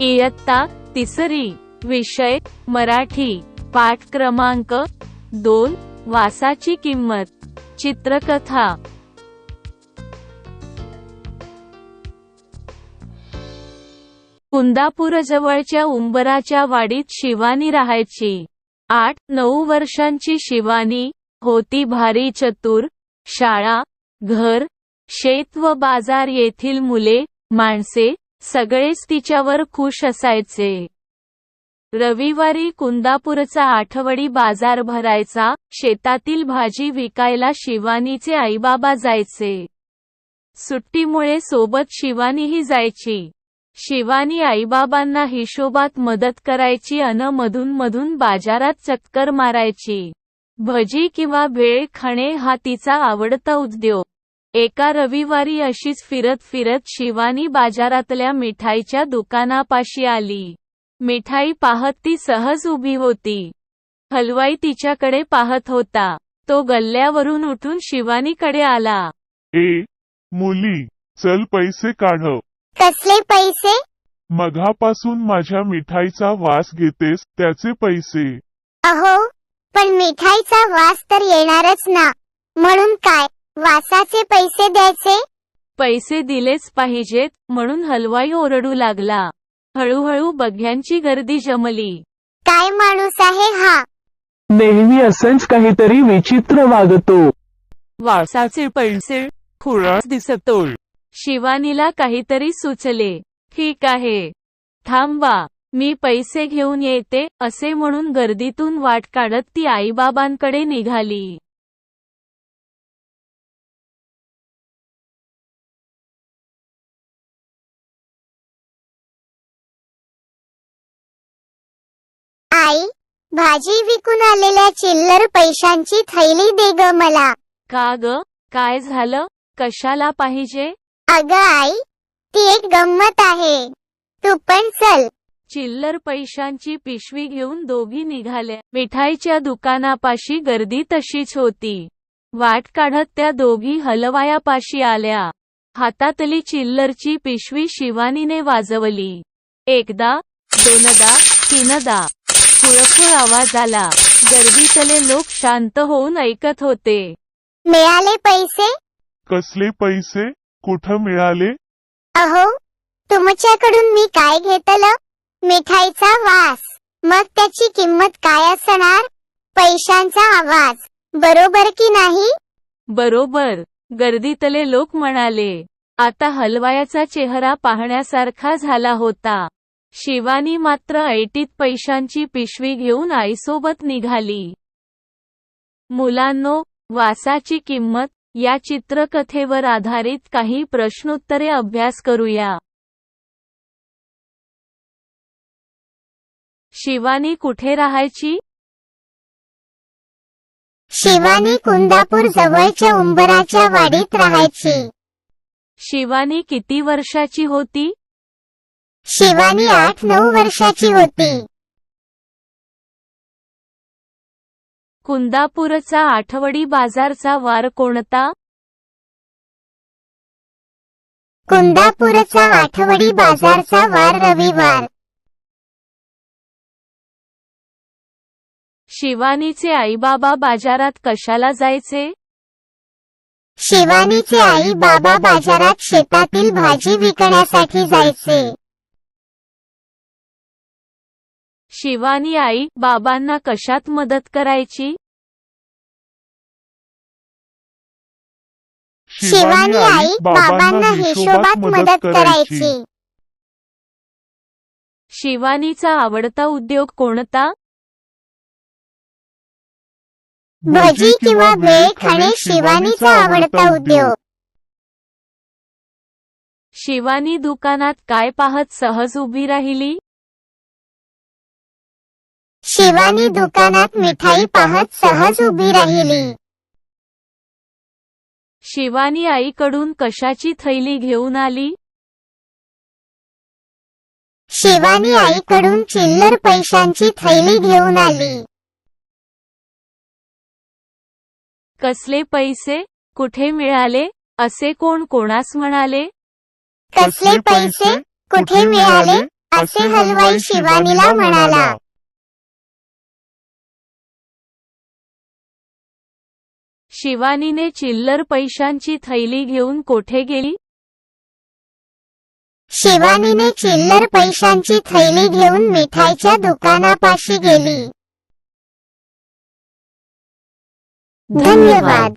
इयत्ता तिसरी, विषय मराठी, पाठ क्रमांक 2, वासाची किंमत. चित्रकथा. कुंदापूरजवळच्या उंबराच्या वाडीत शिवानी राहायची. 8-9 वर्षांची शिवानी होती भारी चतुर. शाळा, घर, शेत व बाजार येथील मुले, माणसे सगळेच तिच्यावर खुश असायचे. रविवारी कुंदापूरचा आठवडी बाजार भरायचा. शेतातील भाजी विकायला शिवानीचे आईबाबा जायचे. सुट्टीमुळे सोबत शिवानीही जायची. शिवानी आईबाबांना हिशोबात मदत करायची अन मधून बाजारात चक्कर मारायची. भजी किंवा भेळ खाणे हा तिचा आवडता उद्योग. एका रविवारी अशीच फिरत शिवानी बाजारातल्या मिठाईच्या दुकानापाशी आली. मिठाई पाहत ती सहज उभी होती. हलवाई तिच्याकडे पाहत होता. तो गल्ल्यावरून उठून शिवानीकडे आला. ए मुली, चल पैसे काढ. कसले पैसे? मघापासून माझ्या मिठाईचा वास घेतेस, त्याचे पैसे. अहो, पण मिठाईचा वास तर येणारच ना, म्हणून काय वासाचे पैसे द्यायचे? पैसे दिलेच पाहिजेत, म्हणून हलवाई ओरडू लागला. हळूहळू बघ्यांची गर्दी जमली. काय माणूस आहे हा? नेहमी असंच काहीतरी विचित्र वागतो. वासाचे पैसे खुळाच दिसतो. शिवानीला काहीतरी सुचले. ठीक आहे, थांबा, मी पैसे घेऊन येते, असे म्हणून गर्दीतून वाट काढत ती आईबाबांकडे निघाली. आई, भाजी विकून आलेल्या चिल्लर पैशांची थैली दे ग मला. का ग, काय झालं? कशाला पाहिजे? अगं आई, ती एक गंमत आहे. तू पण चल. चिल्लर पैशांची पिशवी घेऊन दोघी निघाल्या. मिठाईच्या दुकानापाशी गर्दी तशीच होती. वाट काढत त्या दोघी हलवायापाशी आल्या. हातातली चिल्लरची पिशवी शिवानीने वाजवली. एकदा, दोनदा, तीनदा. खुळखुळ आवाज आला. गर्दीतले लोक शांत होऊन ऐकत होते. मिळाले पैसे? कसले पैसे? कुठं मिळाले? अहो, तुमच्याकडून मी काय घेतलं? मिठाईचा वास. मग त्याची किंमत काय असणार? पैशांचा आवाज. बरोबर की नाही? बरोबर, गर्दीतले लोक म्हणाले. आता हलवायाचा चेहरा पाहण्यासारखा झाला होता. शिवानी मात्र ऐटीत पैशांची पिशवी घेऊन आईसोबत निघाली. मुलांनो, वासाची किंमत या चित्रकथेवर आधारित काही प्रश्नोत्तरे अभ्यास करूया. शिवानी कुठे राहायची? शिवानी कुंदापूर जवळच्या उंबराच्या वाडीत राहायची. शिवानी किती वर्षाची होती? शिवानी 8-9 वर्षाची होती. कुंदापूरचा आठवडी बाजारचा वार कोणता? कुंदापूरचा आठवडी बाजारचा वार रविवार. शिवानीचे आईबाबा बाजारात कशाला जायचे? शिवानीचे आई बाबा बाजारात शेतातील भाजी विकण्यासाठी जायचे. शिवानी आई बाबांना कशात मदत करायची? शिवानी आई बाबांना हिशोबात मदत करायची. शिवानीचा आवडता उद्योग कोणता? भजी किंवा भेळ खाणे शिवानीचा आवडता उद्योग. शिवानी दुकानात काय पाहत सहज उभी राहिली? शिवानी दुकानात मिठाई पाहत सहज उभी राहिली. शिवानी आईकडून कशाची थैली घेऊन आली? शिवानी आईकडून चिल्लर पैशांची थैली घेऊन आली. कसले पैसे? कुठे मिळाले? असे कोण कोणास म्हणाले? कसले पैसे? कुठे मिळाले? असे हलवाई शिवानीला म्हणाला. शिवानीने चिल्लर पैशांची थैली घेऊन कोठे गेली? शिवानीने चिल्लर पैशांची थैली घेऊन मिठाईच्या दुकानापाशी गेली. धन्यवाद.